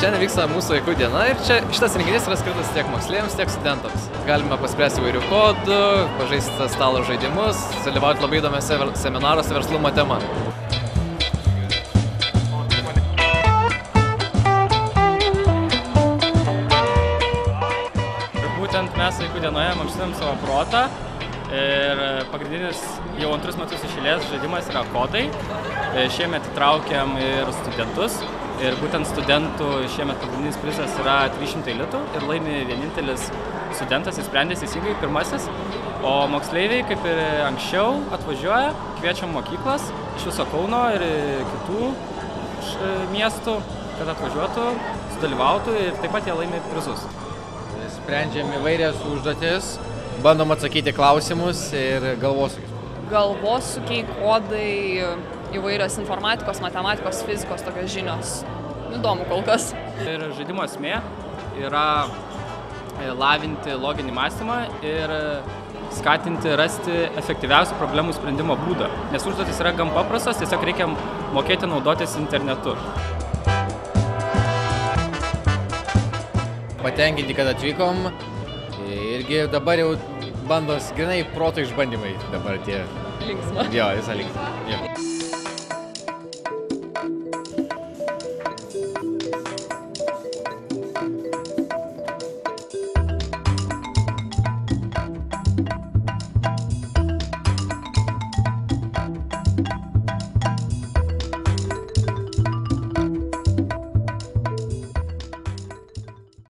Šiandien vyksta mūsų vaikų diena ir šitas renginys yra skirtas tiek moksleiviams, tiek studentams. Galime paspręsti įvairių kodų, pažaisti stalo žaidimus, dalyvauti labai įdomiose seminaruose verslumo tema. Būtent mes vaikų dienoje mankštinam savo protą ir pagrindinis jau antrus metus iš eilės žaidimas yra kodai. Šiemet įtraukiam ir studentus. Ir būtent studentų šiemet pagrindinis prizas yra 300 litų ir laimi vienintelis studentas, jis sprendė teisingai pirmasis. O moksleiviai, kaip ir anksčiau, atvažiuoja, kviečiam mokyklas iš viso Kauno ir kitų miestų, kad atvažiuotų, sudalyvautų ir taip pat jie laimi prizus. Sprendžiam įvairias užduotis, bandom atsakyti klausimus ir galvosūkius. Galvosūkiai, kodai, įvairios informatikos, matematikos, fizikos tokios žinios. Įdomu kol kas. Ir žaidimo esmė yra lavinti loginį mąstymą ir skatinti rasti efektyviausių problemų sprendimo būdą. Nes užduotis yra gan paprastos, tiesiog reikia mokėti naudotis internetu. Patenkinti, kad atvykom. Irgi dabar jau bandos grinai proto išbandymai dabar tie. Linksma. Jo, visą linksmą.